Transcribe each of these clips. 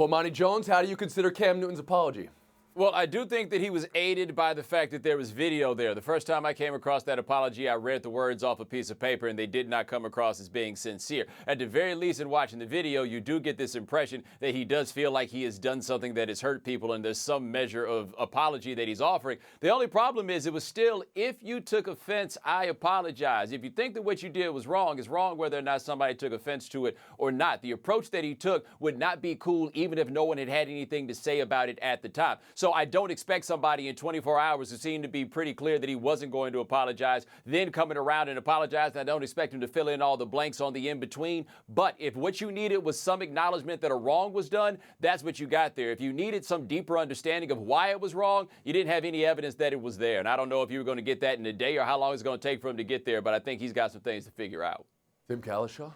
Bomani Jones, how do you consider Cam Newton's apology? Well, I do think that he was aided by the fact that there was video there. The first time I came across that apology, I read the words off a piece of paper, and they did not come across as being sincere. At the very least, in watching the video, you do get this impression that he does feel like he has done something that has hurt people, and there's some measure of apology that he's offering. The only problem is it was still, if you took offense, I apologize. If you think that what you did was wrong, it's wrong whether or not somebody took offense to it or not. The approach that he took would not be cool even if no one had anything to say about it at the time. So I don't expect somebody in 24 hours who seemed to be pretty clear that he wasn't going to apologize, then coming around and apologize. I don't expect him to fill in all the blanks on the in-between. But if what you needed was some acknowledgement that a wrong was done, that's what you got there. If you needed some deeper understanding of why it was wrong, you didn't have any evidence that it was there. And I don't know if you were going to get that in a day or how long it's going to take for him to get there, but I think he's got some things to figure out. Tim Kalishaw?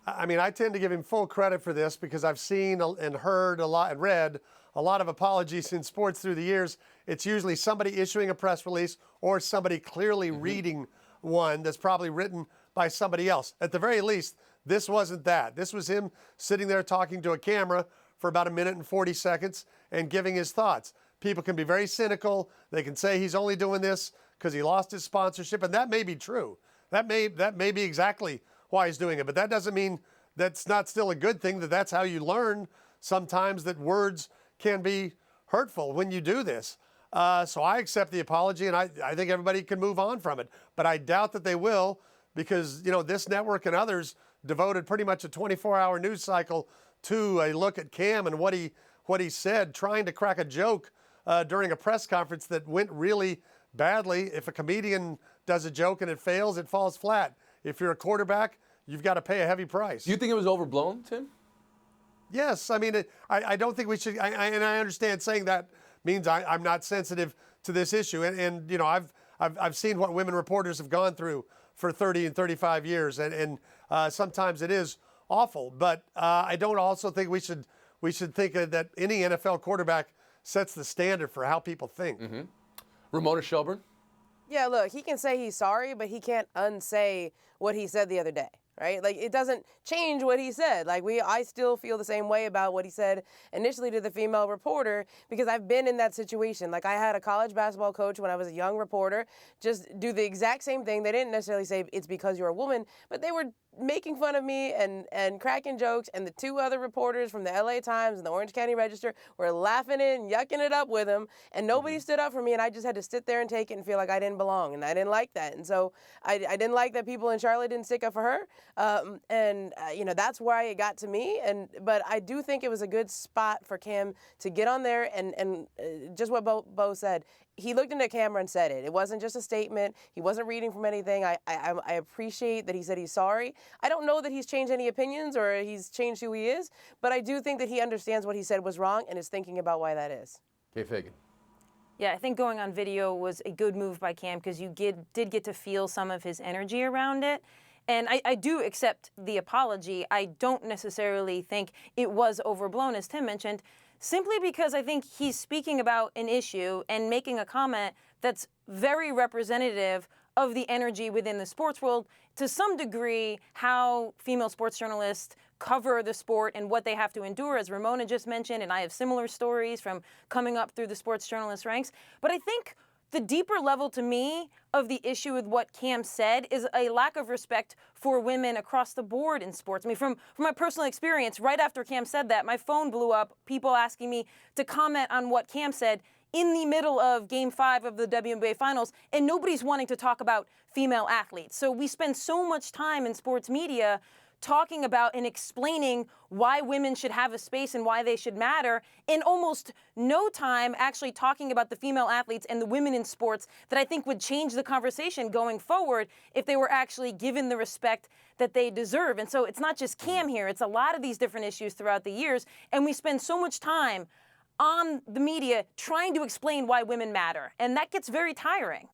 I mean, I tend to give him full credit for this because I've seen and heard a lot and read a lot of apologies in sports through the years. It's usually somebody issuing a press release or somebody clearly reading one that's probably written by somebody else. At the very least, this wasn't that. This was him sitting there talking to a camera for about 1 minute and 40 seconds and giving his thoughts. People can be very cynical. They can say he's only doing this because he lost his sponsorship, and that may be true. That may be exactly why he's doing it, but that doesn't mean that's not still a good thing, that's how you learn sometimes that words can be hurtful when you do this. So I accept the apology, and I think everybody can move on from it. But I doubt that they will because, you know, this network and others devoted pretty much a 24-hour news cycle to a look at Cam and what he said, trying to crack a joke during a press conference that went really badly. If a comedian does a joke and it fails, it falls flat. If you're a quarterback, you've got to pay a heavy price. Do you think it was overblown, Tim? Yes. I mean, I don't think we should, and I understand saying that means I'm not sensitive to this issue. And you know, I've seen what women reporters have gone through for 30 and 35 years, and sometimes it is awful. But I don't also think we should think that any NFL quarterback sets the standard for how people think. Ramona Shelburne? Yeah, look, he can say he's sorry, but he can't unsay what he said the other day, right? Like, it doesn't change what he said. Like, I still feel the same way about what he said initially to the female reporter because I've been in that situation. Like, I had a college basketball coach when I was a young reporter just do the exact same thing. They didn't necessarily say it's because you're a woman, but they were making fun of me and cracking jokes, and the two other reporters from the LA Times and the Orange County Register were laughing it and yucking it up with him, and nobody stood up for me, and I just had to sit there and take it and feel like I didn't belong, and I didn't like that. And so I didn't like that people in Charlotte didn't stick up for her, you know, that's why it got to me. But I do think it was a good spot for Cam to get on there and just what Bo said. He looked into the camera and said it. It wasn't just a statement. He wasn't reading from anything. I appreciate that he said he's sorry. I don't know that he's changed any opinions or he's changed who he is, but I do think that he understands what he said was wrong and is thinking about why that is. Kay Fagan. Yeah, I think going on video was a good move by Cam because you did get to feel some of his energy around it. And I do accept the apology. I don't necessarily think it was overblown, as Tim mentioned, simply because I think he's speaking about an issue and making a comment that's very representative of the energy within the sports world, to some degree, how female sports journalists cover the sport and what they have to endure, as Ramona just mentioned, and I have similar stories from coming up through the sports journalist ranks. But I think the deeper level to me of the issue with what Cam said is a lack of respect for women across the board in sports. I mean, from my personal experience, right after Cam said that, my phone blew up, people asking me to comment on what Cam said in the middle of Game 5 of the WNBA Finals, and nobody's wanting to talk about female athletes. So we spend so much time in sports media talking about and explaining why women should have a space and why they should matter, in almost no time actually talking about the female athletes and the women in sports that I think would change the conversation going forward if they were actually given the respect that they deserve. And so it's not just Cam here, it's a lot of these different issues throughout the years, and we spend so much time on the media trying to explain why women matter, and that gets very tiring.